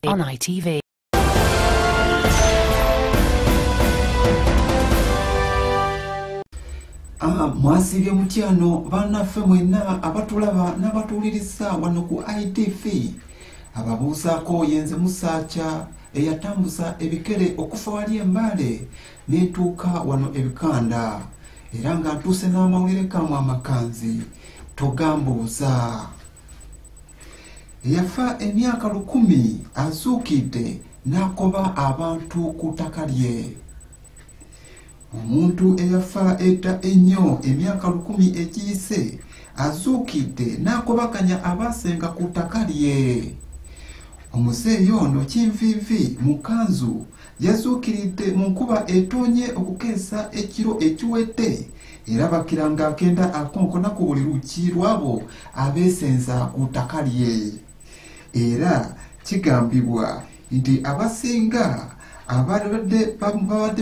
on ITV. Mwasibye mutyano bannaffe mwenna abatulaba n'abatuuliriza wano ku ITV. Ababuusaako yenze Musaacha eyatambuza ebikere okufa wali Mbale n'etuuka wano ebikanda era nga ntuuse n'amawulire kamu amakanzi togambuuza. Yafa emyaka 10 azuukidde n'akoba abantu ku ttaka lye. Omuntu eyafa edda ennyo emyaka 10 egiyise azuukidde n'akobaganya abaasenga ku ttaka lye. Omuzeeyi ono Kinviivi mu kanzu yazuukiridde mu nkuba etonye okukeesa ekiro ekiwedde era bakira ng'akenda akonkona ku buli luggi lw'abo abeesenza ku ttaka lye. Era kigambibwa nti abasinga ababadde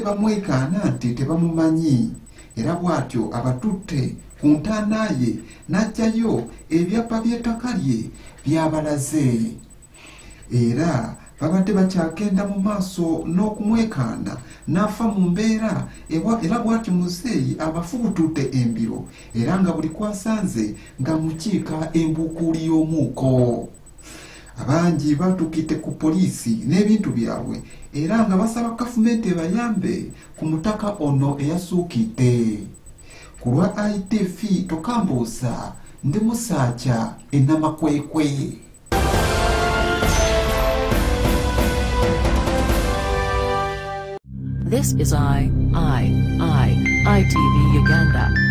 bamwekaana nti tebamumanyi era bw'atyo abatutte ku ntaana ye n'ajjayo ebyapa by'ettaka lye by'abalaze era babadde bakyagenda mu maaso n'okumwekaana n'afa mu mbeera era bw'atyo muzeeyi abafubutudde embiro era nga buli kwasanze nga mukiika embukuuli y'omuuko. Abangi batukidde ku poliisi n'ebintu byabwe era nga basaba gavumenti ebayambe ku mutaka ono eyasuukidde. Ku lwa ITV tokambuusa ndi Musaacha ennamakwekwe. This is ITV Uganda.